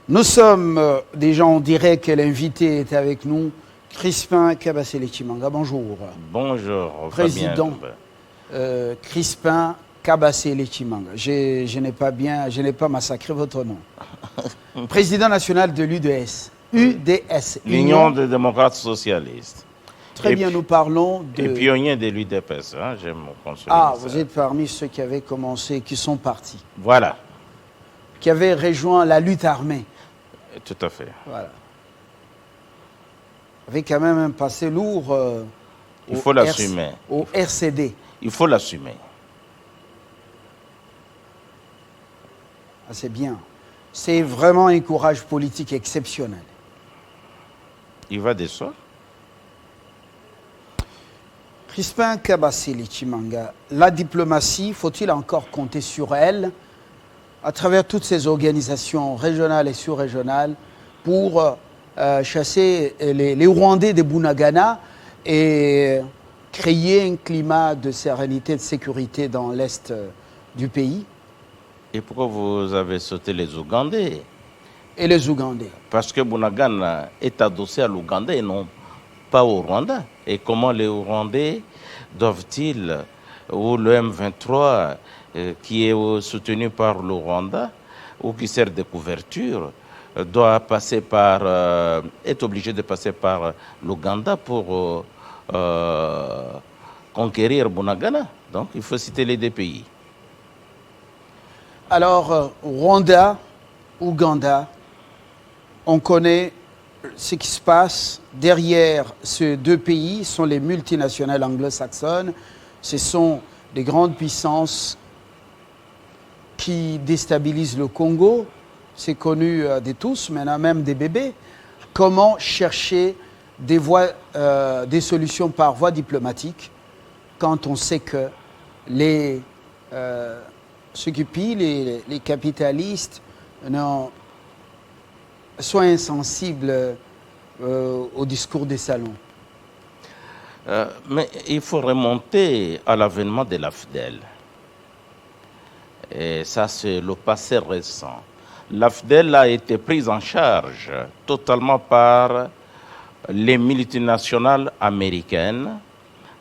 Nous sommes des gens, on dirait que l'invité est avec nous, Crispin Kabassele-Chimanga. Bonjour. Bonjour, Président Fabien. Crispin Kabassele-Chimanga. Je n'ai pas massacré votre nom. Président national de l'UDS. UDS. L'Union des démocrates socialistes. Très bien, nous parlons de... Et pionnier de l'UDPS, hein, j'aime consolider Ah, ça. vous êtes parmi ceux qui avaient commencé, qui sont partis, Voilà, qui avaient rejoint la lutte armée. tout à fait. Voilà. Avec quand même un passé lourd Il faut l'assumer. au RCD. Il faut l'assumer. Ah, c'est bien. C'est vraiment un courage politique exceptionnel. Il va de soi. Crispin Kabassele-Chimanga, la diplomatie, faut-il encore compter sur elle à travers toutes ces organisations régionales et sous-régionales pour chasser les Rwandais de Bunagana et créer un climat de sérénité et de sécurité dans l'est du pays? Et pourquoi vous avez sauté les Ougandais? Et les Ougandais? Parce que Bunagana est adossé à l'Ouganda et non pas au Rwanda. Et comment les Rwandais doivent-ils, ou le M23 qui est soutenu par le Rwanda ou qui sert de couverture, doit passer par, est obligé de passer par l'Ouganda pour conquérir Bunagana. Donc il faut citer les deux pays. Alors, Rwanda, Ouganda, on connaît ce qui se passe derrière ces deux pays sont les multinationales anglo-saxonnes. Ce sont des grandes puissances qui déstabilisent le Congo. C'est connu de tous, maintenant même des bébés. Comment chercher des voies, des solutions par voie diplomatique quand on sait que ceux qui pillent, les capitalistes, sont insensibles au discours des salons? Mais il faut remonter à l'avènement de l'AFDEL. Et ça, c'est le passé récent. L'AFDEL a été prise en charge totalement par les multinationales américaines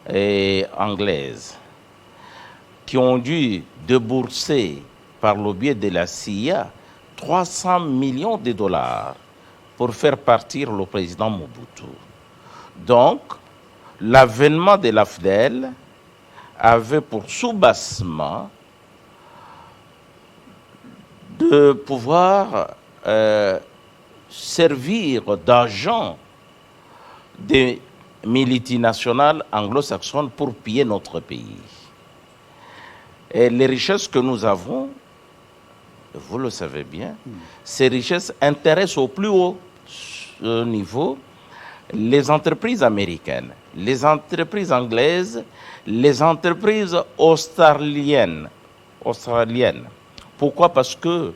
et anglaises qui ont dû débourser par le biais de la CIA 300 millions de dollars pour faire partir le président Mobutu. Donc, l'avènement de l'AFDEL avait pour soubassement de pouvoir servir d'agent des multinationales anglo-saxonnes pour piller notre pays. Et les richesses que nous avons, vous le savez bien, ces richesses intéressent au plus haut niveau les entreprises américaines, les entreprises anglaises, les entreprises australiennes. Pourquoi? Parce que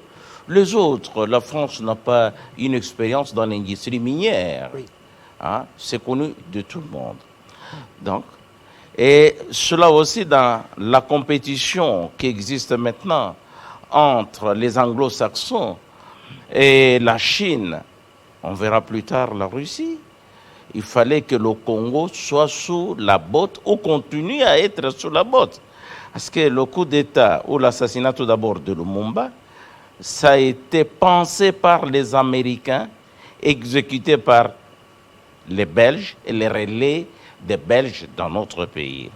les autres, la France n'a pas une expérience dans l'industrie minière. Oui. Hein? C'est connu de tout le monde. Donc, et cela aussi dans la compétition qui existe maintenant entre les anglo-saxons et la Chine, on verra plus tard la Russie. Il fallait que le Congo soit sous la botte ou continue à être sous la botte. Parce que le coup d'État ou l'assassinat tout d'abord de Lumumba, ça a été pensé par les Américains, exécuté par les Belges et les relais des Belges dans notre pays.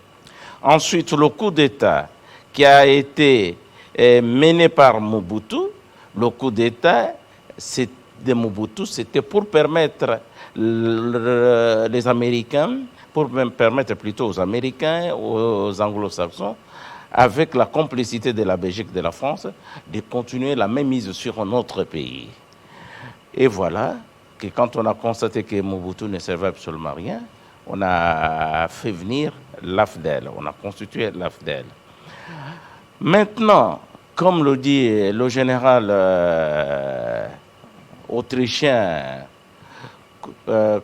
Ensuite, le coup d'État qui a été mené par Mobutu, le coup d'État de Mobutu, c'était pour permettre les Américains, pour même permettre plutôt aux Américains, aux Anglo-Saxons, avec la complicité de la Belgique et de la France, de continuer la même mise sur notre pays. Et voilà que quand on a constaté que Mobutu ne servait absolument à rien, on a fait venir l'AFDEL, on a constitué l'AFDEL. Maintenant, comme le dit le général autrichien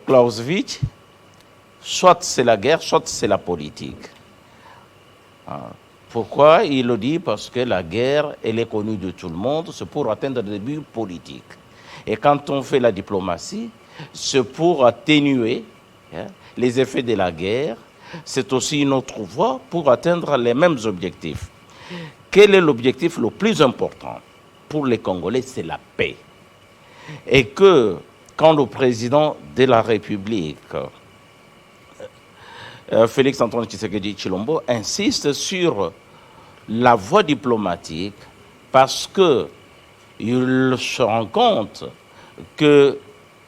Clausewitz, soit c'est la guerre, soit c'est la politique. Pourquoi il le dit? Parce que la guerre, elle est connue de tout le monde, c'est pour atteindre des buts politiques. Et quand on fait la diplomatie, c'est pour atténuer les effets de la guerre. C'est aussi une autre voie pour atteindre les mêmes objectifs. Quel est l'objectif le plus important pour les Congolais? C'est la paix. Et que quand le président de la République, Félix Antoine Tshisekedi Tshilombo, insiste sur la voie diplomatique parce qu'il se rend compte que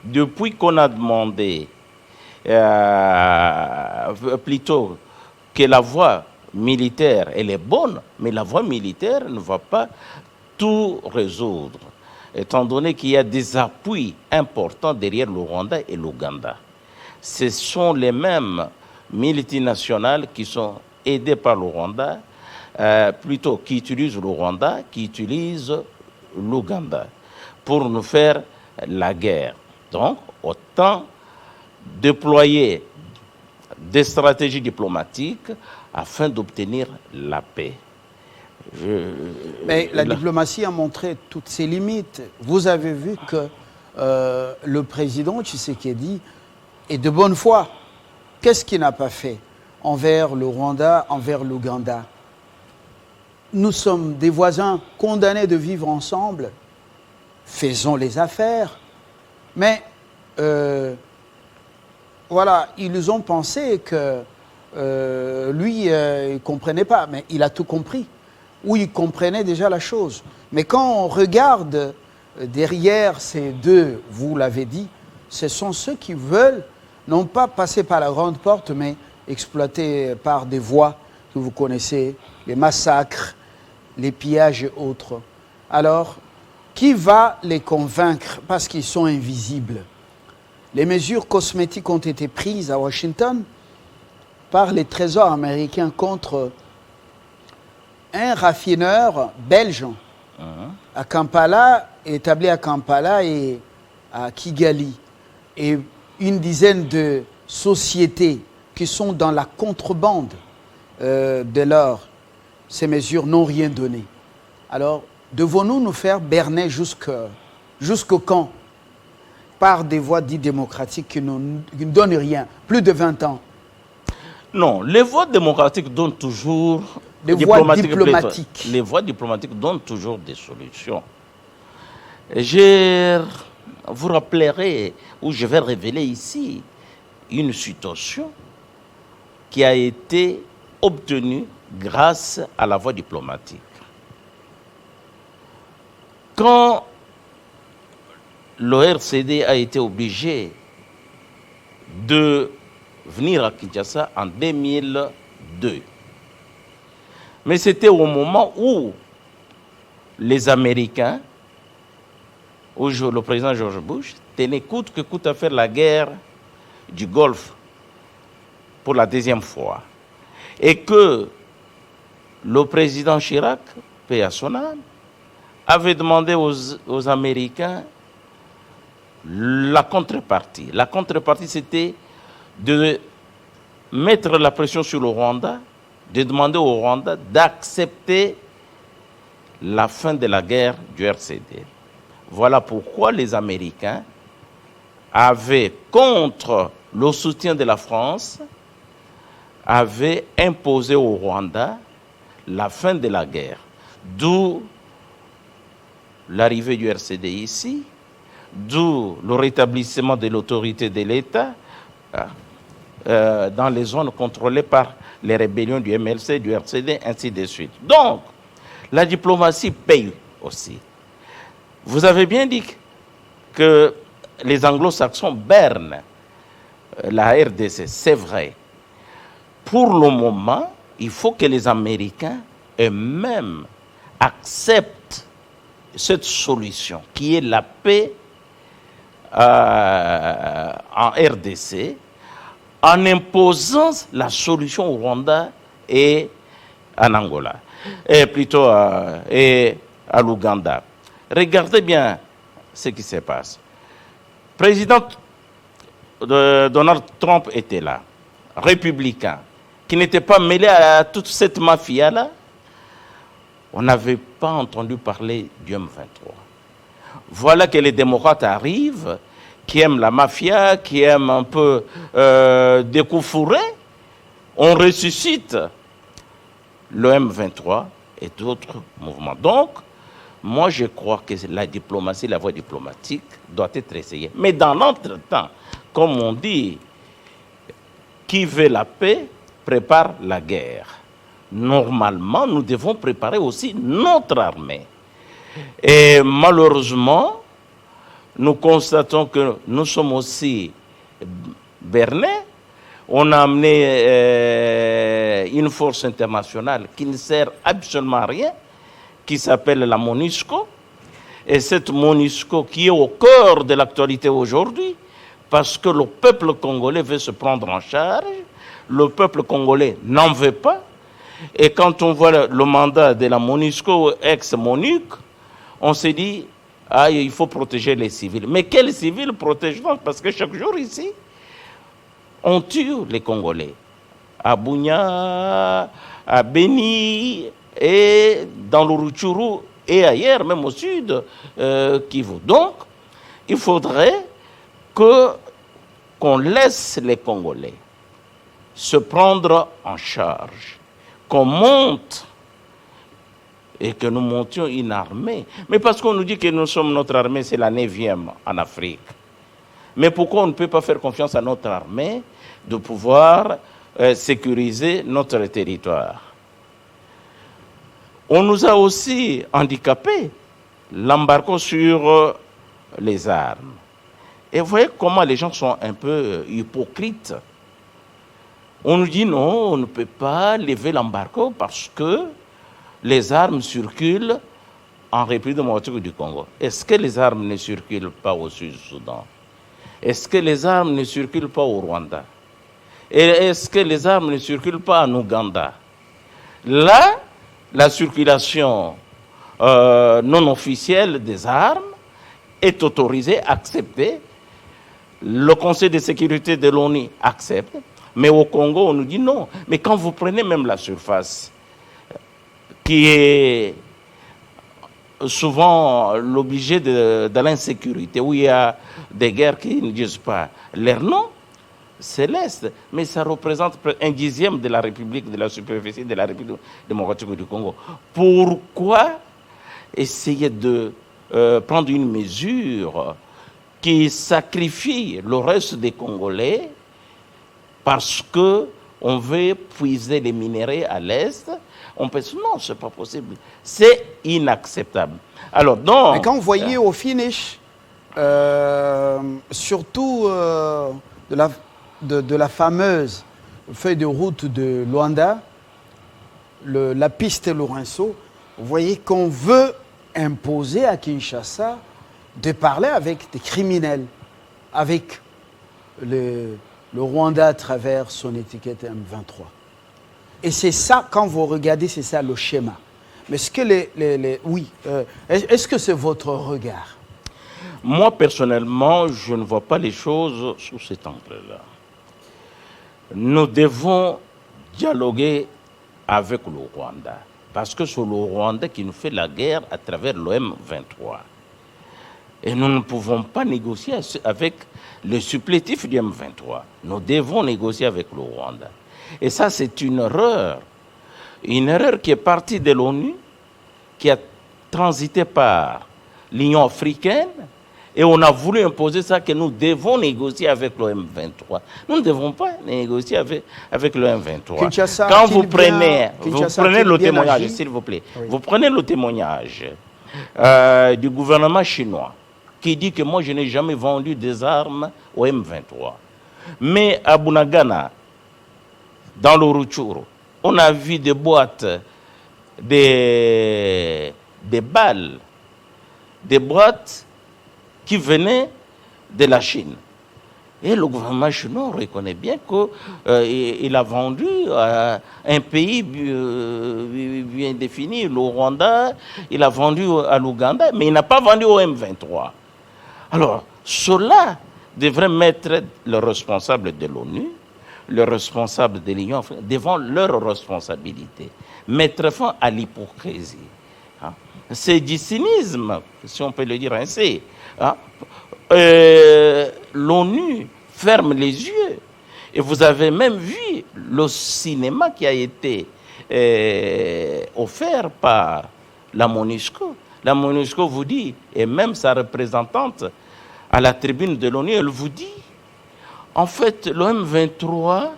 depuis qu'on a demandé plutôt que la voie militaire, elle est bonne, mais la voie militaire ne va pas tout résoudre, étant donné qu'il y a des appuis importants derrière le Rwanda et l'Ouganda. Ce sont les mêmes multinationales qui sont aidées par le Rwanda, plutôt qui utilisent le Rwanda, qui utilisent l'Ouganda pour nous faire la guerre. Donc, autant déployer des stratégies diplomatiques afin d'obtenir la paix. Mais la diplomatie a montré toutes ses limites. Vous avez vu que le président Tshisekedi est de bonne foi. Qu'est-ce qu'il n'a pas fait envers le Rwanda, envers l'Ouganda? Nous sommes des voisins condamnés de vivre ensemble. Faisons les affaires. Mais voilà, ils ont pensé que lui, il ne comprenait pas, mais il a tout compris. Ou il comprenait déjà la chose. Mais quand on regarde derrière ces deux, vous l'avez dit, ce sont ceux qui veulent non pas passer par la grande porte, mais exploiter par des voies que vous connaissez, les massacres, les pillages et autres. Alors, qui va les convaincre parce qu'ils sont invisibles? Les mesures cosmétiques ont été prises à Washington par les trésors américains contre un raffineur belge à Kampala, établi à Kampala et à Kigali. Et une dizaine de sociétés qui sont dans la contrebande de l'or. Ces mesures n'ont rien donné. Alors, devons-nous nous faire berner jusqu'au quand? Par des voies dites démocratiques qui ne donnent rien. Plus de 20 ans. Non, les voies démocratiques donnent toujours... Les voies diplomatiques. Les voies diplomatiques donnent toujours des solutions. Je vous rappellerai, ou je vais révéler ici, une situation qui a été obtenue grâce à la voie diplomatique. Quand l'ORCD a été obligé de venir à Kinshasa en 2002, mais c'était au moment où les Américains, où le président George Bush tenait coûte que coûte à faire la guerre du Golfe pour la deuxième fois. Et que le président Chirac, paix à son âme, avait demandé aux Américains la contrepartie. La contrepartie, c'était de mettre la pression sur le Rwanda, de demander au Rwanda d'accepter la fin de la guerre du RCD. Voilà pourquoi les Américains avaient, contre le soutien de la France, avaient imposé au Rwanda la fin de la guerre. D'où l'arrivée du RCD ici, d'où le rétablissement de l'autorité de l'État dans les zones contrôlées par les rébellions du MLC, du RCD, ainsi de suite. Donc, la diplomatie paye aussi. Vous avez bien dit que les anglo-saxons bernent la RDC, c'est vrai. Pour le moment, il faut que les Américains eux-mêmes acceptent cette solution qui est la paix en RDC en imposant la solution au Rwanda et en Angola, et plutôt et à l'Ouganda. Regardez bien ce qui se passe. Président Donald Trump était là, républicain, qui n'était pas mêlé à toute cette mafia-là. On n'avait pas entendu parler du M23. voilà que les démocrates arrivent, qui aiment la mafia, qui aiment un peu des coups fourrés. On ressuscite le M23 et d'autres mouvements. Donc, moi, je crois que la diplomatie, la voie diplomatique doit être essayée. Mais dans l'entretemps, comme on dit, qui veut la paix prépare la guerre. Normalement, nous devons préparer aussi notre armée. Et malheureusement, nous constatons que nous sommes aussi bernés. On a amené une force internationale qui ne sert absolument à rien, qui s'appelle la MONUSCO. Et cette MONUSCO qui est au cœur de l'actualité aujourd'hui, parce que le peuple congolais veut se prendre en charge, le peuple congolais n'en veut pas. Et quand on voit le mandat de la MONUSCO, ex-MONUC, on se dit, ah, il faut protéger les civils. Mais quels civils protège-t-on? Parce que chaque jour ici, on tue les Congolais. À Bunia, à Beni, et dans le Rutshuru, et ailleurs, même au sud, Kivu. Donc, il faudrait qu'on laisse les Congolais se prendre en charge, qu'on monte et que nous montions une armée. Mais parce qu'on nous dit que nous sommes notre armée, c'est la 9e en Afrique. Mais pourquoi on ne peut pas faire confiance à notre armée de pouvoir sécuriser notre territoire? On nous a aussi handicapés, l'embargo sur les armes. Et vous voyez comment les gens sont un peu hypocrites. On nous dit non, on ne peut pas lever l'embargo parce que les armes circulent en République démocratique du Congo. Est-ce que les armes ne circulent pas au Sud-Soudan? Est-ce que les armes ne circulent pas au Rwanda? Et est-ce que les armes ne circulent pas en Ouganda? Là, la circulation non officielle des armes est autorisée, acceptée. Le Conseil de sécurité de l'ONU accepte. Mais au Congo, on nous dit non. Mais quand vous prenez même la surface, qui est souvent l'objet de l'insécurité, où il y a des guerres qui ne disent pas leur nom, c'est l'Est, mais ça représente 1/10 de la République, de la superficie de la République démocratique du Congo. Pourquoi essayer de prendre une mesure qui sacrifie le reste des Congolais parce qu'on veut puiser les minéraux à l'Est? On pense non, ce n'est pas possible. C'est inacceptable. Alors, donc, mais quand vous voyez au finish, surtout de la fameuse feuille de route de Luanda, la piste Lourenço, vous voyez qu'on veut imposer à Kinshasa de parler avec des criminels, avec le Rwanda à travers son étiquette M23. Et c'est ça, quand vous regardez, c'est ça le schéma. Mais est-ce que oui, est-ce que c'est votre regard? Moi, personnellement, je ne vois pas les choses sous cet angle-là. Nous devons dialoguer avec le Rwanda, parce que c'est le Rwanda qui nous fait la guerre à travers le M23. Et nous ne pouvons pas négocier avec le supplétif du M23. Nous devons négocier avec le Rwanda. Et ça, c'est une erreur qui est partie de l'ONU, qui a transité par l'Union africaine, et on a voulu imposer ça, que nous devons négocier avec le M23. Nous ne devons pas négocier avec le M23. Kinshasa, quand vous prenez le témoignage, s'il vous plaît, oui. Vous prenez le témoignage du gouvernement chinois, qui dit que moi, je n'ai jamais vendu des armes au M23. Mais à Bunagana, dans le Rutshuru, on a vu des boîtes, des balles, des boîtes qui venaient de la Chine. Et le gouvernement chinois reconnaît bien qu'il a vendu à un pays bien défini, le Rwanda, il a vendu à l'Ouganda, mais il n'a pas vendu au M23. Alors, cela devrait mettre le responsable de l'ONU, le responsable de l'Union africaine devant leurs responsabilités, mettre fin à l'hypocrisie. c'est du cynisme, si on peut le dire ainsi. Hein. L'ONU ferme les yeux. Et vous avez même vu le cinéma qui a été offert par la MONUSCO. La MONUSCO vous dit, et même sa représentante à la tribune de l'ONU, elle vous dit, en fait, le M23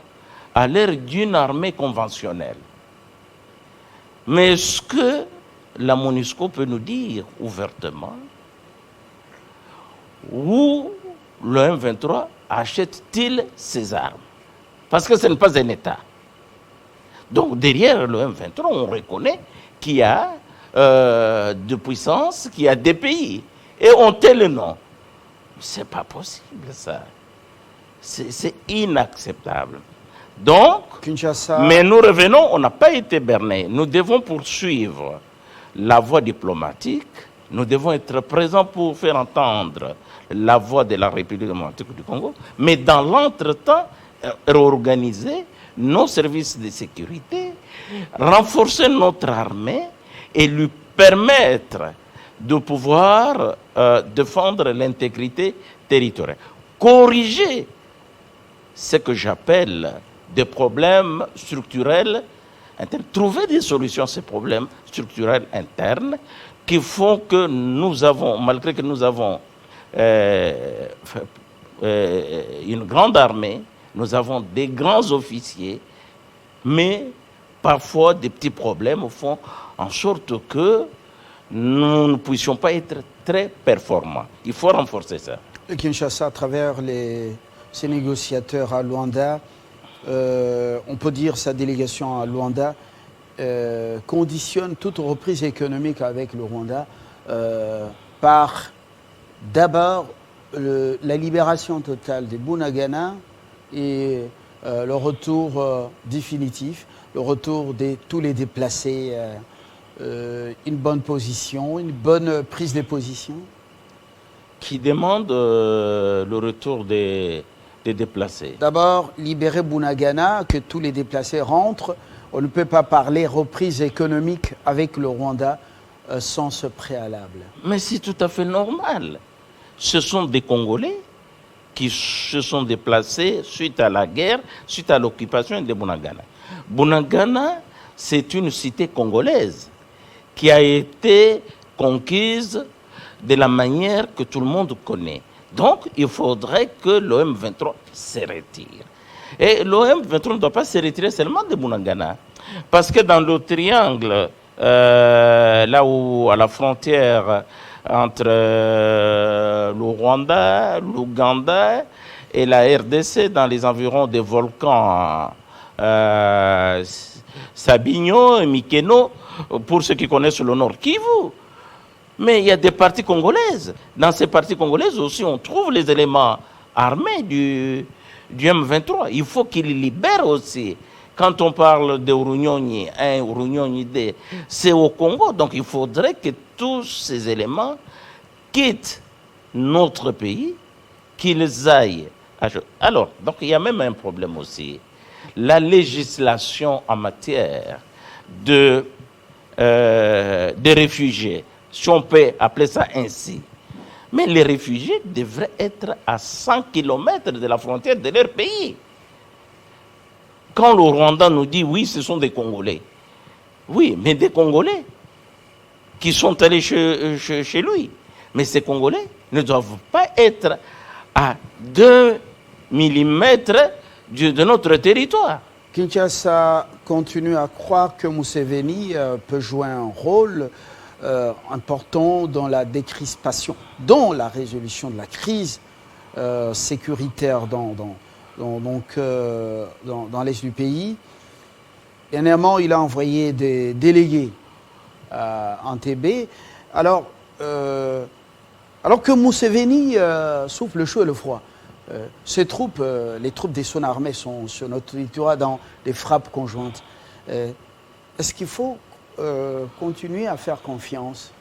a l'air d'une armée conventionnelle. Mais est-ce que la MONUSCO peut nous dire ouvertement où le M23 achète-t-il ses armes? Parce que ce n'est pas un État. Donc derrière le M23, on reconnaît qu'il y a de puissance, qu'il y a des pays. Et on tait le nom. C'est pas possible ça. C'est inacceptable. Donc, Kinshasa. mais nous revenons, on n'a pas été bernés. Nous devons poursuivre la voie diplomatique. Nous devons être présents pour faire entendre la voix de la République démocratique du Congo. Mais dans l'entretemps, réorganiser nos services de sécurité, renforcer notre armée et lui permettre de pouvoir défendre l'intégrité territoriale. Corriger ce que j'appelle des problèmes structurels internes. Trouver des solutions à ces problèmes structurels internes qui font que nous avons, malgré que nous avons une grande armée, nous avons des grands officiers, mais parfois des petits problèmes font en sorte que nous ne puissions pas être très performants. Il faut renforcer ça. Le Kinshasa, à travers ses négociateurs à Luanda, on peut dire sa délégation à Luanda, conditionne toute reprise économique avec le Rwanda par d'abord la libération totale des Bunagana et le retour définitif, le retour de tous les déplacés, une bonne position, une bonne prise de position. Qui demande le retour des déplacés. D'abord, libérer Bunagana, que tous les déplacés rentrent. On ne peut pas parler reprise économique avec le Rwanda sans ce préalable. Mais c'est tout à fait normal. Ce sont des Congolais qui se sont déplacés suite à la guerre, suite à l'occupation de Bunagana. Bunagana, c'est une cité congolaise qui a été conquise de la manière que tout le monde connaît. Donc, il faudrait que l'OM23 se retire. Et l'OM23 ne doit pas se retirer seulement de Bunagana. Parce que dans le triangle, là où, à la frontière entre le Rwanda, l'Ouganda et la RDC, dans les environs des volcans Sabinyo et Mikeno, pour ceux qui connaissent le Nord Kivu. Mais il y a des parties congolaises. Dans ces parties congolaises aussi, on trouve les éléments armés du M23. Il faut qu'ils libèrent aussi. Quand on parle de Runyonyi 1 ou Runyonyi 2, c'est au Congo. Donc il faudrait que tous ces éléments quittent notre pays, qu'ils aillent. Alors, donc il y a même un problème aussi. La législation en matière de réfugiés, si on peut appeler ça ainsi. Mais les réfugiés devraient être à 100 km de la frontière de leur pays. Quand le Rwanda nous dit oui, ce sont des Congolais. Oui, mais des Congolais qui sont allés chez lui. Mais ces Congolais ne doivent pas être à 2 millimètres de notre territoire. Kinshasa continue à croire que Museveni peut jouer un rôle important dans la décrispation, dans la résolution de la crise sécuritaire dans l'est du pays. Dernièrement, il a envoyé des délégués à Entebbe. Alors que Museveni souffle le chaud et le froid, ces troupes, les troupes de son armée sont sur notre territoire dans des frappes conjointes. Est-ce qu'il faut continuer à faire confiance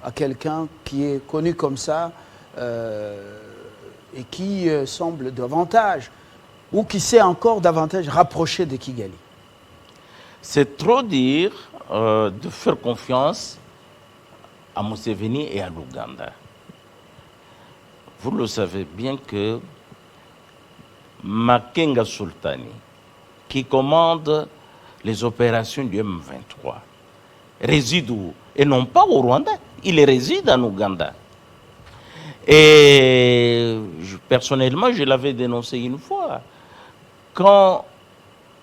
à quelqu'un qui est connu comme ça et qui semble davantage, ou qui s'est encore davantage rapproché de Kigali? C'est trop dire de faire confiance à Museveni et à l'Ouganda. Vous le savez bien que Makenga Sultani, qui commande les opérations du M23, réside où? Et non pas au Rwanda, il réside en Ouganda. Et personnellement, je l'avais dénoncé une fois. Quand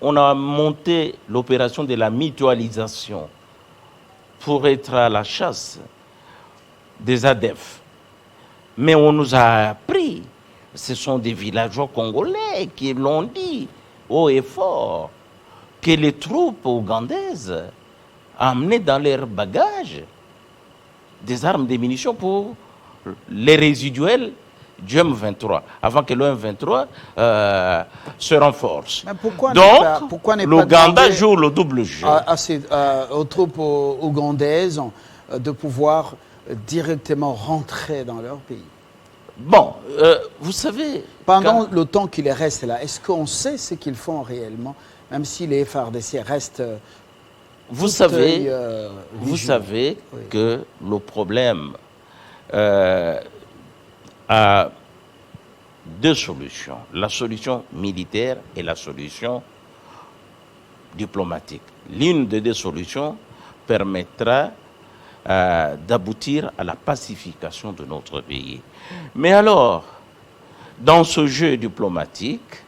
on a monté l'opération de la mutualisation pour être à la chasse des ADF, mais on nous a appris, ce sont des villageois congolais qui l'ont dit haut et fort, que les troupes ougandaises amenaient dans leurs bagages des armes, des munitions pour les résiduels du M23, avant que le M23 se renforce. Mais pourquoi Donc, l'Ouganda joue le double jeu. Aux troupes ougandaises de pouvoir directement rentrer dans leur pays. Bon, vous savez... Pendant le temps qu'ils restent là, est-ce qu'on sait ce qu'ils font réellement, même si les FARDC restent... Vous savez oui. que le problème a deux solutions. La solution militaire et la solution diplomatique. L'une des deux solutions permettra d'aboutir à la pacification de notre pays. Mais alors, dans ce jeu diplomatique,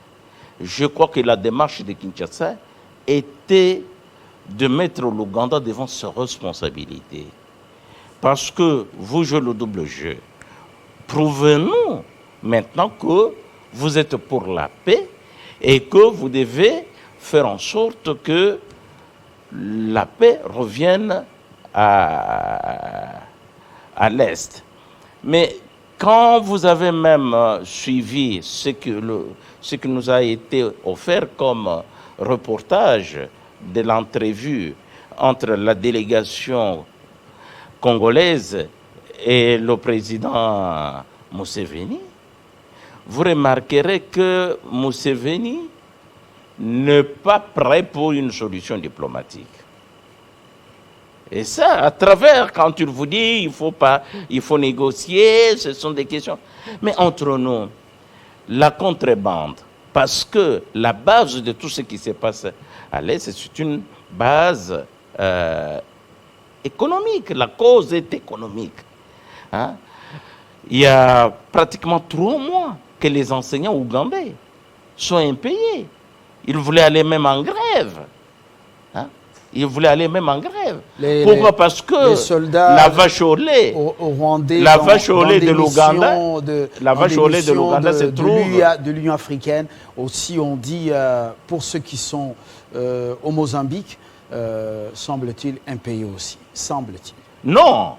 je crois que la démarche de Kinshasa était de mettre l'Ouganda devant ses responsabilités. Parce que vous jouez le double jeu. Prouvez-nous maintenant que vous êtes pour la paix et que vous devez faire en sorte que la paix revienne à l'Est. Mais quand vous avez même suivi ce qui nous a été offert comme reportage de l'entrevue entre la délégation congolaise et le président Museveni, vous remarquerez que Museveni n'est pas prêt pour une solution diplomatique. Et ça, à travers, quand il vous dit il faut négocier, ce sont des questions. Mais entre nous, la contrebande, parce que la base de tout ce qui se passe à l'Est, c'est une base économique. La cause est économique. Hein? Il y a pratiquement 3 mois que les enseignants ougandais sont impayés. Ils voulaient aller même en grève. Hein? Ils voulaient aller même en grève. Pourquoi? Parce que la vache au lait, la vache au lait de l'Ouganda, la vache au lait de l'Ouganda se trouve de l'Union africaine. Aussi, on dit pour ceux qui sont au Mozambique, semble-t-il impayés aussi. Semble-t-il. Non,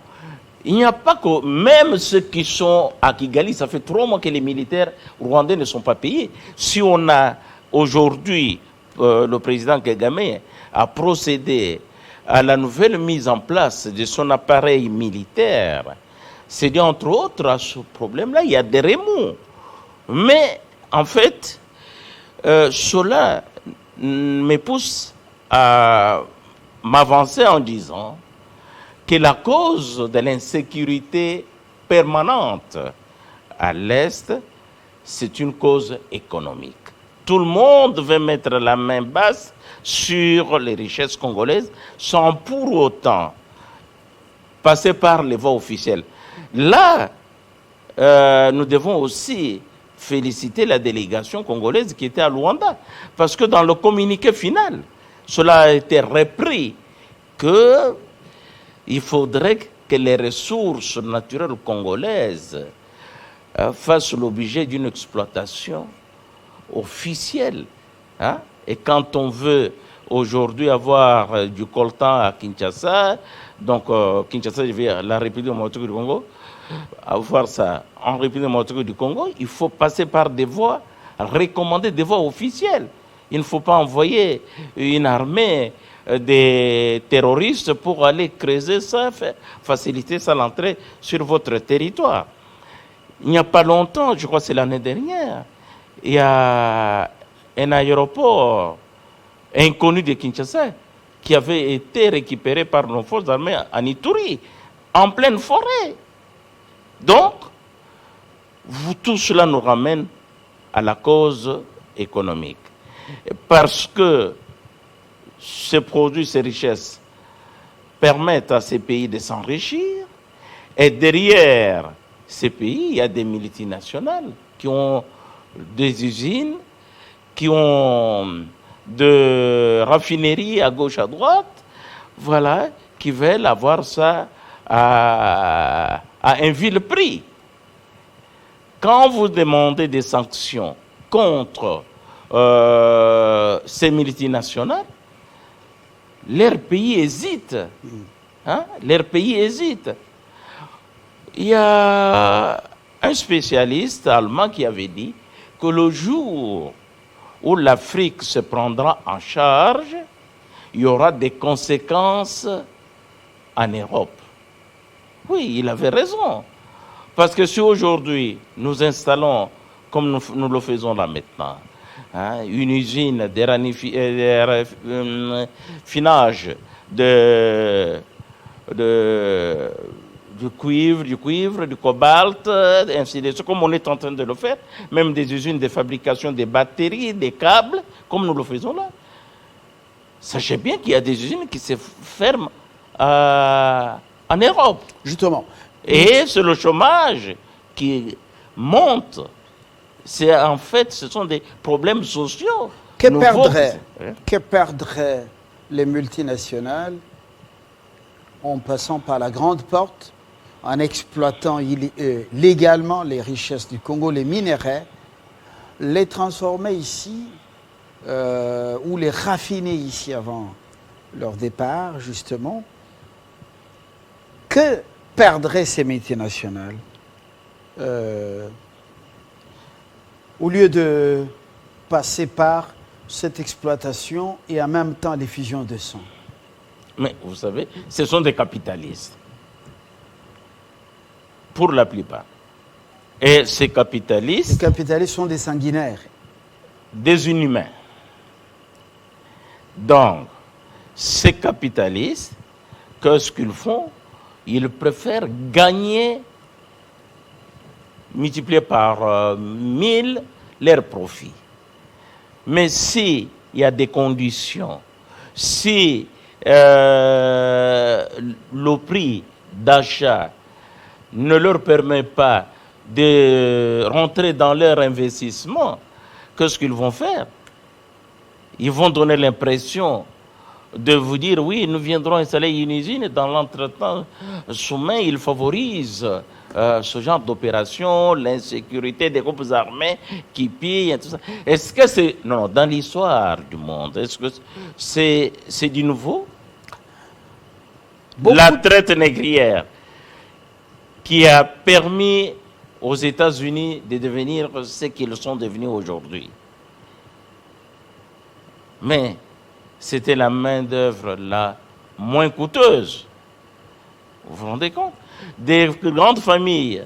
il n'y a pas que même ceux qui sont à Kigali, ça fait 3 mois que les militaires rwandais ne sont pas payés. Si on a aujourd'hui le président Kagame a procédé à la nouvelle mise en place de son appareil militaire, c'est dû entre autres à ce problème-là. Il y a des remous. Mais en fait, cela me pousse à m'avancer en disant que la cause de l'insécurité permanente à l'Est, c'est une cause économique. Tout le monde veut mettre la main basse sur les richesses congolaises sans pour autant passer par les voies officielles. Là, nous devons aussi féliciter la délégation congolaise qui était à Luanda, parce que dans le communiqué final, cela a été repris qu'il faudrait que les ressources naturelles congolaises fassent l'objet d'une exploitation officielle. Hein? Et quand on veut aujourd'hui avoir du coltan à Kinshasa, donc Kinshasa, la République démocratique du Congo, avoir ça en République démocratique du Congo, il faut passer par des voies recommandées, des voies officielles. Il ne faut pas envoyer une armée des terroristes pour aller creuser ça, faciliter ça l'entrée sur votre territoire. Il n'y a pas longtemps, je crois que c'est l'année dernière, il y a un aéroport inconnu de Kinshasa qui avait été récupéré par nos forces armées en Ituri. en pleine forêt. Donc, tout cela nous ramène à la cause économique. Parce que ces produits, ces richesses permettent à ces pays de s'enrichir. Et derrière ces pays, il y a des multinationales qui ont des usines, qui ont de raffineries à gauche, à droite, voilà, qui veulent avoir ça à un vil prix. Quand vous demandez des sanctions contre ces multinationales, leur pays hésite. Hein? Leur pays hésite. Il y a un spécialiste allemand qui avait dit que le jour où l'Afrique se prendra en charge, il y aura des conséquences en Europe. Oui, il avait raison. Parce que si aujourd'hui nous installons, comme nous le faisons là maintenant, hein, une usine de raffinage du cuivre, du cobalt, ainsi de suite, comme on est en train de le faire, même des usines de fabrication des batteries, des câbles, comme nous le faisons là. Sachez bien qu'il y a des usines qui se ferment en Europe. Justement. Et c'est le chômage qui monte. C'est en fait, ce sont des problèmes sociaux. Que perdraient les multinationales en passant par la grande porte, en exploitant légalement les richesses du Congo, les minéraux, les transformer ici ou les raffiner ici avant leur départ, justement? Que perdraient ces multinationales au lieu de passer par cette exploitation et en même temps les fusions de sang? Mais vous savez, ce sont des capitalistes, pour la plupart. Et ces capitalistes... Les capitalistes sont des sanguinaires. Des inhumains. Donc, ces capitalistes, qu'est-ce qu'ils font? Ils préfèrent gagner, multiplier par 1000 leurs profits. Mais s'il y a des conditions, si le prix d'achat ne leur permet pas de rentrer dans leur investissement, qu'est-ce qu'ils vont faire? Ils vont donner l'impression de vous dire, oui, nous viendrons installer une usine, et dans l'entretemps, soudain, ils favorisent ce genre d'opération, l'insécurité des groupes armés qui pillent et tout ça. Est-ce que c'est... Non, dans l'histoire du monde, est-ce que c'est du nouveau? La traite négrière qui a permis aux États-Unis de devenir ce qu'ils sont devenus aujourd'hui. Mais c'était la main-d'œuvre la moins coûteuse. Vous vous rendez compte? Des grandes familles,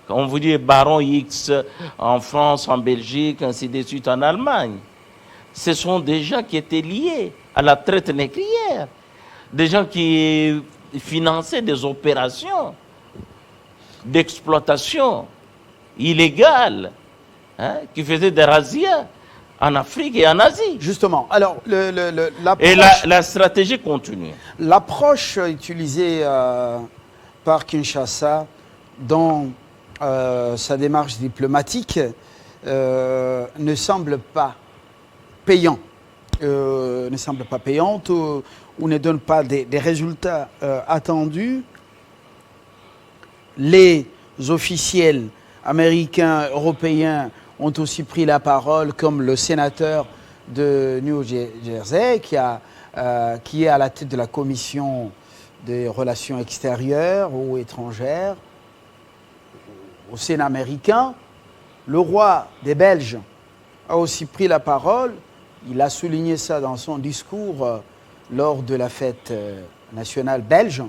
on vous dit Baron X en France, en Belgique, ainsi de suite en Allemagne. Ce sont des gens qui étaient liés à la traite négrière. Des gens qui finançaient des opérations d'exploitation illégale, hein, qui faisaient des razzias en Afrique et en Asie. Justement, alors, et la stratégie continue. L'approche utilisée par Kinshasa dans sa démarche diplomatique ne semble pas payante. Ou ne donne pas des résultats attendus. Les officiels américains, européens ont aussi pris la parole, comme le sénateur de New Jersey, qui est à la tête de la commission des relations extérieures ou étrangères au Sénat américain. Le roi des Belges a aussi pris la parole. Il a souligné ça dans son discours lors de la fête nationale belge.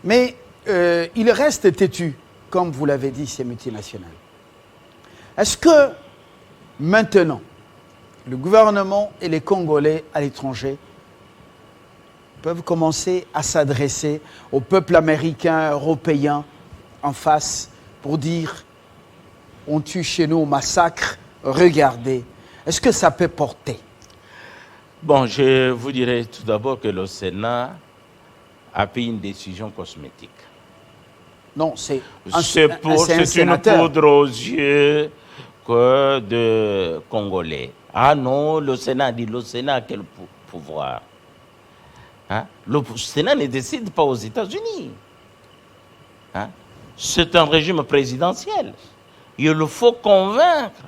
Mais il reste têtu, comme vous l'avez dit, ces multinationales. Est-ce que maintenant, le gouvernement et les Congolais à l'étranger peuvent commencer à s'adresser au peuple américain, européen, en face, pour dire « on tue chez nous, on massacre, regardez ». Est-ce que ça peut porter? Bon, je vous dirais tout d'abord que le Sénat a pris une décision cosmétique. Non, c'est C'est une sénateur. poudre aux yeux de Congolais. Ah non, le Sénat dit, le Sénat a quel pouvoir? Hein? Le Sénat ne décide pas aux États-Unis. Hein? C'est un régime présidentiel. Il faut convaincre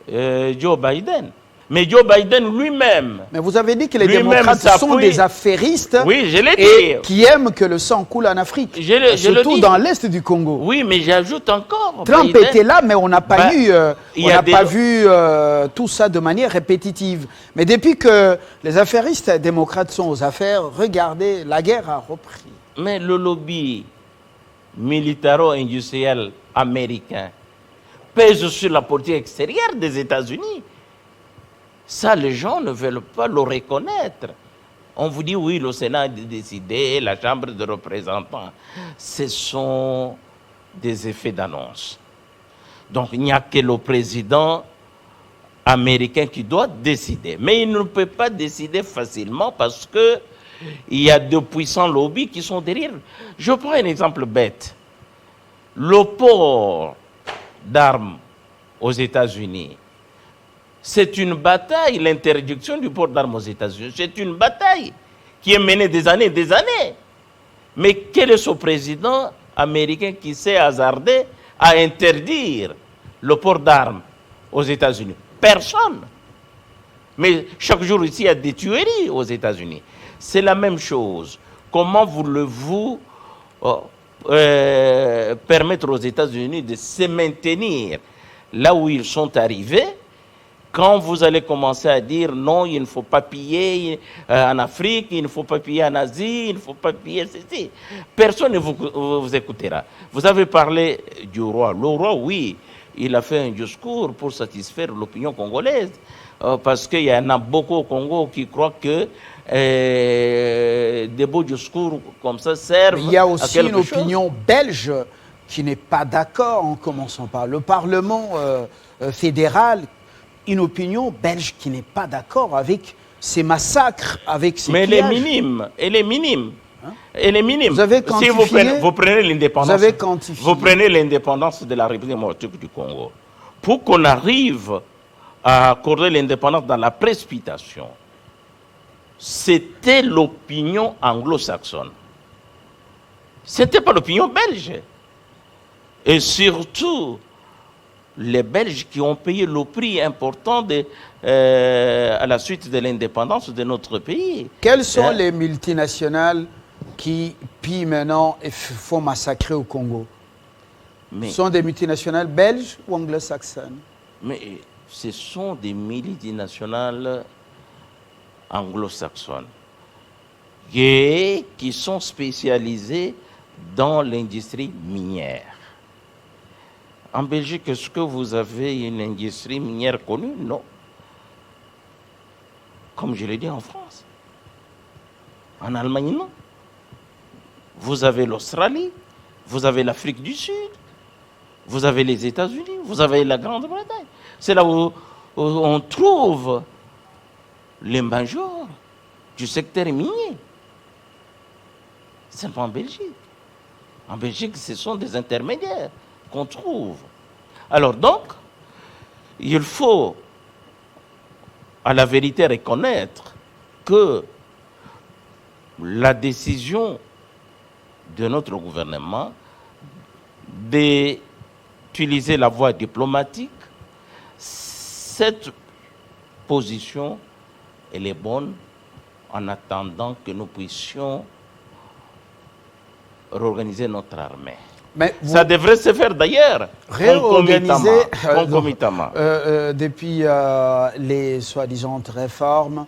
Joe Biden. Mais Joe Biden lui-même... Mais vous avez dit que les démocrates sont des affairistes, oui, je l'ai et dit, qui aiment que le sang coule en Afrique, surtout dans l'est du Congo. Oui, mais j'ajoute encore... Trump était là, mais on n'a pas vu tout ça de manière répétitive. Mais depuis que les affairistes démocrates sont aux affaires, regardez, la guerre a repris. Mais le lobby militaro-industriel américain pèse sur la politique extérieure des États-Unis. Ça, les gens ne veulent pas le reconnaître. On vous dit, oui, le Sénat a décidé, la Chambre des représentants. Ce sont des effets d'annonce. Donc, il n'y a que le président américain qui doit décider. Mais il ne peut pas décider facilement parce qu'il y a de puissants lobbies qui sont derrière. Je prends un exemple bête. Le port d'armes aux États-Unis. C'est une bataille, l'interdiction du port d'armes aux États-Unis. C'est une bataille qui est menée des années et des années. Mais quel est ce président américain qui s'est hasardé à interdire le port d'armes aux États-Unis? Personne. Mais chaque jour ici, il y a des tueries aux États-Unis. C'est la même chose. Comment voulez-vous permettre aux États-Unis de se maintenir là où ils sont arrivés quand vous allez commencer à dire non, il ne faut pas piller en Afrique, il ne faut pas piller en Asie, il ne faut pas piller ceci. Personne ne vous écoutera. Vous avez parlé du roi. Le roi, oui, il a fait un discours pour satisfaire l'opinion congolaise. Parce qu'il y en a beaucoup au Congo qui croient que des beaux discours comme ça servent à quelque chose. Il y a aussi une opinion belge qui n'est pas d'accord, en commençant par le Parlement fédéral, une opinion belge qui n'est pas d'accord avec ces massacres, avec ces pillages. Mais elle est minime, elle est minime. Hein? Elle est minime. Vous avez quantifié, si vous prenez l'indépendance, vous prenez l'indépendance de la République démocratique du Congo, pour qu'on arrive à accorder l'indépendance dans la précipitation, c'était l'opinion anglo-saxonne. Ce n'était pas l'opinion belge. Et surtout, les Belges qui ont payé le prix important à la suite de l'indépendance de notre pays. Quelles sont les multinationales qui pillent maintenant et font massacrer au Congo? Ce sont des multinationales belges ou anglo-saxonnes? Mais ce sont des multinationales anglo-saxonnes qui sont spécialisées dans l'industrie minière. En Belgique, est-ce que vous avez une industrie minière connue? Non. Comme je l'ai dit en France. En Allemagne, non. Vous avez l'Australie, vous avez l'Afrique du Sud, vous avez les États-Unis, vous avez la Grande-Bretagne. C'est là où on trouve les majors du secteur minier. C'est pas en Belgique. En Belgique, ce sont des intermédiaires qu'on trouve. Alors donc, il faut à la vérité reconnaître que la décision de notre gouvernement d'utiliser la voie diplomatique, cette position, elle est bonne en attendant que nous puissions réorganiser notre armée. Mais ça devrait se faire d'ailleurs concomitamment. Depuis les soi-disant réformes,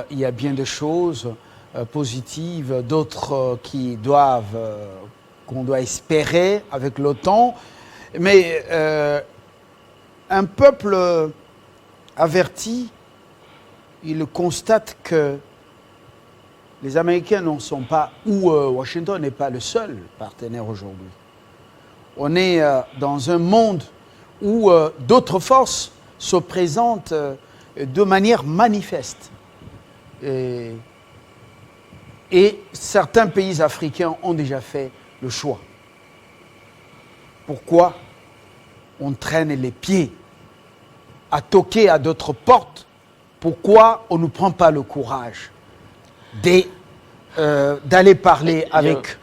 il y a bien des choses positives, d'autres qu'on doit espérer avec l'OTAN. Mais un peuple averti, il constate que les Américains n'en sont pas, ou Washington n'est pas le seul partenaire aujourd'hui. On est dans un monde où d'autres forces se présentent de manière manifeste. Et certains pays africains ont déjà fait le choix. Pourquoi on traîne les pieds à toquer à d'autres portes? Pourquoi on ne prend pas le courage d'aller parler avec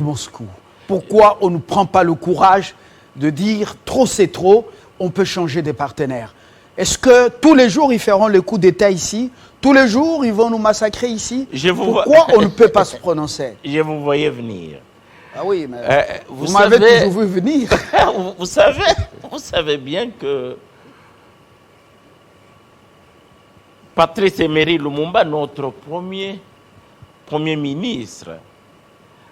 Moscou? Pourquoi on ne prend pas le courage de dire trop c'est trop, on peut changer de partenaire? Est-ce que tous les jours ils feront le coup d'État ici? Tous les jours ils vont nous massacrer ici? Pourquoi on ne peut pas se prononcer? Je vous voyais venir. Ah oui, mais vous m'avez toujours vu venir. vous savez bien que Patrice Emery Lumumba, notre premier ministre,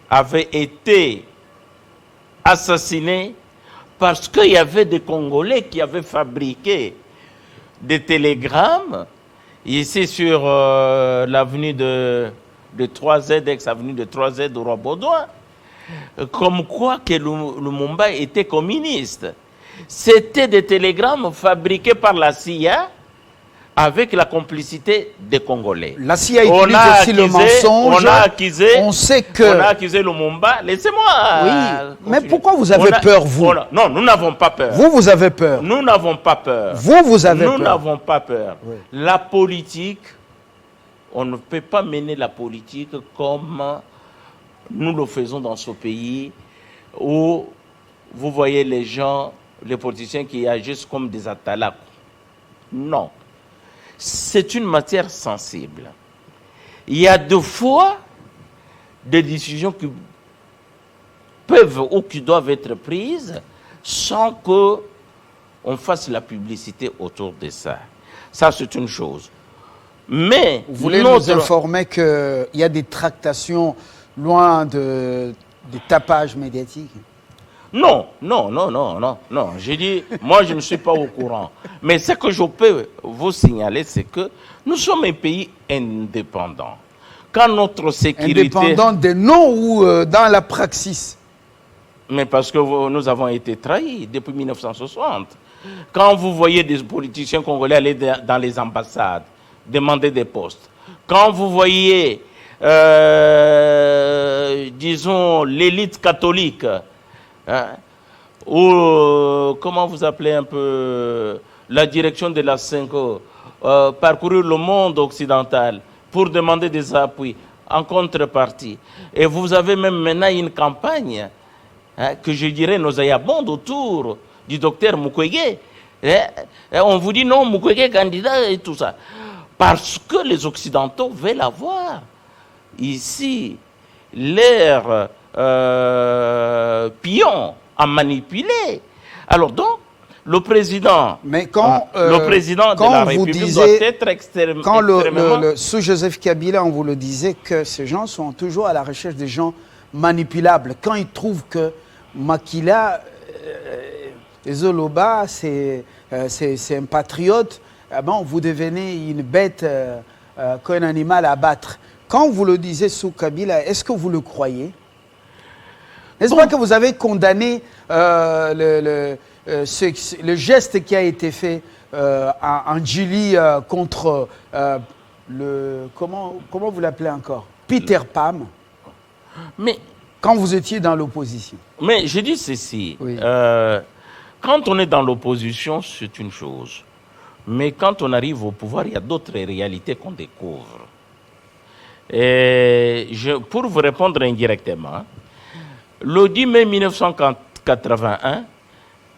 avait été assassiné parce qu'il y avait des Congolais qui avaient fabriqué des télégrammes ici sur l'avenue de 3Z, ex-avenue de 3Z au Roi-Baudouin, comme quoi que Lumumba était communiste. C'était des télégrammes fabriqués par la CIA avec la complicité des Congolais. La CIA utilise aussi le mensonge. On sait que... On a accusé Lumumba. Laissez-moi... Oui, mais pourquoi vous avez peur, vous? Non, nous n'avons pas peur. Vous avez peur. Nous n'avons pas peur. Vous avez peur. Nous n'avons pas peur. Oui. La politique, on ne peut pas mener la politique comme nous le faisons dans ce pays où vous voyez les gens, les politiciens qui agissent comme des atalaks. Non. C'est une matière sensible. Il y a deux fois des décisions qui peuvent ou qui doivent être prises sans qu'on fasse la publicité autour de ça. Ça, c'est une chose. Mais vous voulez nous informer qu'il y a des tractations loin des tapages médiatiques? Non. J'ai dit, moi, je ne suis pas au courant. Mais ce que je peux vous signaler, c'est que nous sommes un pays indépendant. Quand notre sécurité... Indépendant des noms ou dans la praxis? Mais parce que nous avons été trahis depuis 1960. Quand vous voyez des politiciens congolais aller dans les ambassades, demander des postes, quand vous voyez, disons, l'élite catholique, ou comment vous appelez un peu la direction de la 5O, parcourir le monde occidental pour demander des appuis en contrepartie. Et vous avez même maintenant une campagne que je dirais nauséabonde autour du docteur Mukwege. On vous dit non, Mukwege candidat et tout ça. Parce que les Occidentaux veulent avoir ici l'air pion à manipuler. Alors donc, le président, mais quand, le président de la République doit être extrêmement... Quand sous Joseph Kabila, on vous le disait que ces gens sont toujours à la recherche des gens manipulables. Quand ils trouvent que Makila, Zoloba, c'est un patriote, bon, vous devenez une bête qu'un animal à abattre. Quand vous le disiez sous Kabila, est-ce que vous le croyez? N'est-ce pas que vous avez condamné le geste qui a été fait en Djili contre comment vous l'appelez encore? Peter Pam. Mais quand vous étiez dans l'opposition. Mais je dis ceci. Oui. Quand on est dans l'opposition, c'est une chose. Mais quand on arrive au pouvoir, il y a d'autres réalités qu'on découvre. Et pour vous répondre indirectement, le 10 mai 1981,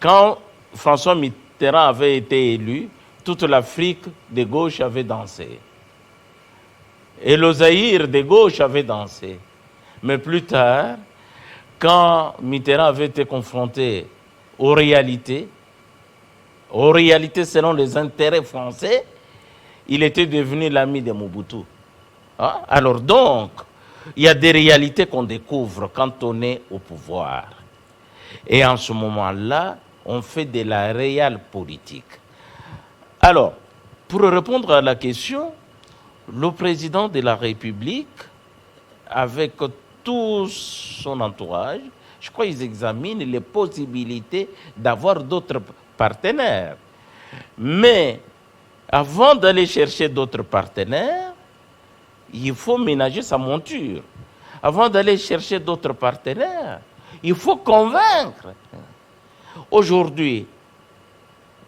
quand François Mitterrand avait été élu, toute l'Afrique de gauche avait dansé. Et le Zaïre de gauche avait dansé. Mais plus tard, quand Mitterrand avait été confronté aux réalités selon les intérêts français, il était devenu l'ami de Mobutu. Hein? Alors donc, il y a des réalités qu'on découvre quand on est au pouvoir. Et en ce moment-là, on fait de la réelle politique. Alors, pour répondre à la question, le président de la République, avec tout son entourage, je crois qu'ils examinent les possibilités d'avoir d'autres partenaires. Mais avant d'aller chercher d'autres partenaires, il faut ménager sa monture. Avant d'aller chercher d'autres partenaires, il faut convaincre. Aujourd'hui,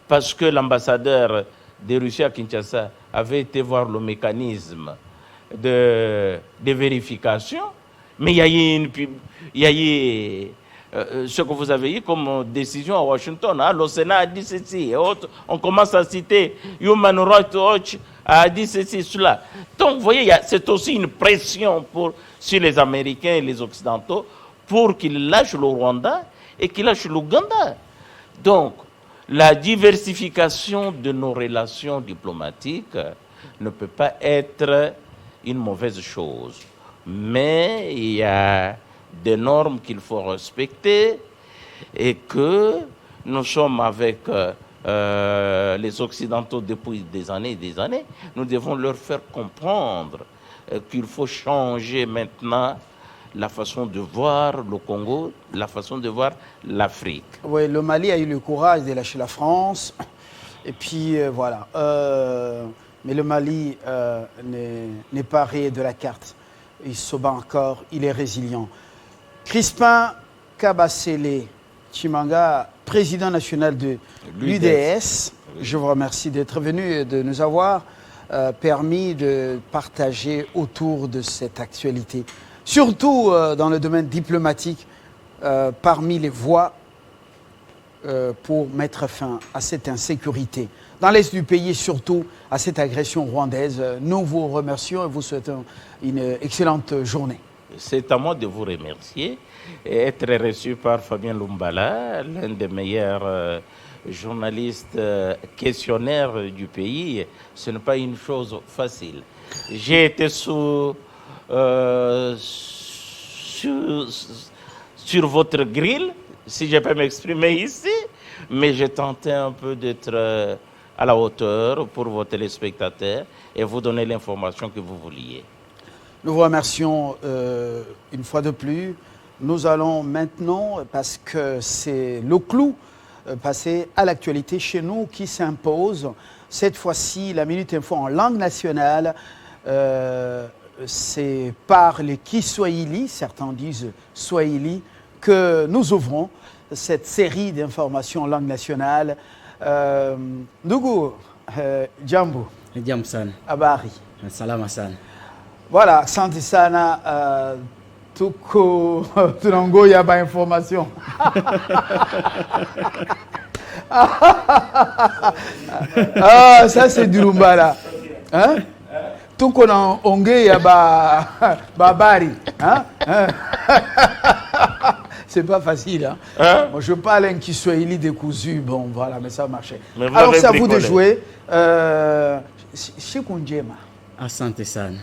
parce que l'ambassadeur de Russie à Kinshasa avait été voir le mécanisme de vérification, mais il y a eu ce que vous avez eu comme décision à Washington. Hein? Le Sénat a dit ceci et autres. On commence à citer Human Rights Watch a dit ceci, cela. Donc, vous voyez, c'est aussi une pression sur les Américains et les Occidentaux pour qu'ils lâchent le Rwanda et qu'ils lâchent l'Ouganda. Donc, la diversification de nos relations diplomatiques ne peut pas être une mauvaise chose. Mais il y a des normes qu'il faut respecter et que nous sommes avec les Occidentaux depuis des années et des années. Nous devons leur faire comprendre qu'il faut changer maintenant la façon de voir le Congo, la façon de voir l'Afrique. Oui, le Mali a eu le courage de lâcher la France. Et puis voilà. Mais le Mali n'est pas rayé de la carte. Il se bat encore, il est résilient. Crispin Kabasele Tshimanga, président national de l'UDS, je vous remercie d'être venu et de nous avoir permis de partager autour de cette actualité. Surtout dans le domaine diplomatique, parmi les voies pour mettre fin à cette insécurité. Dans l'est du pays, surtout à cette agression rwandaise, nous vous remercions et vous souhaitons une excellente journée. C'est à moi de vous remercier et être reçu par Fabien Lumbala, l'un des meilleurs journalistes questionnaires du pays. Ce n'est pas une chose facile. J'ai été sur votre grille, si je peux m'exprimer ici, mais j'ai tenté un peu d'être à la hauteur pour vos téléspectateurs et vous donner l'information que vous vouliez. Nous vous remercions une fois de plus. Nous allons maintenant, parce que c'est le clou, passer à l'actualité chez nous qui s'impose. Cette fois-ci, la Minute Info en langue nationale, c'est par les Kiswahili, certains disent Swahili, que nous ouvrons cette série d'informations en langue nationale. Ndugu, jambo. Jambo sana. Habari. Salama sana. Voilà, asante sana, tuko tunangoya ba information. Ah, ça c'est du Lumbala. Hein? Tuko na ongeya ba habari. Hein? C'est pas facile. Hein? Moi, je parle un Kiswahili décousu. Bon, voilà, mais ça marchait. Alors, c'est à vous de jouer. Siku njema. Asante sana.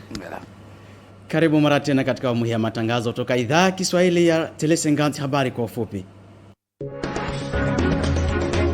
Karibu mara tena katika awamu ya matangazo toka idhaa Kiswahili ya Telesenganti, habari kwa ufupi.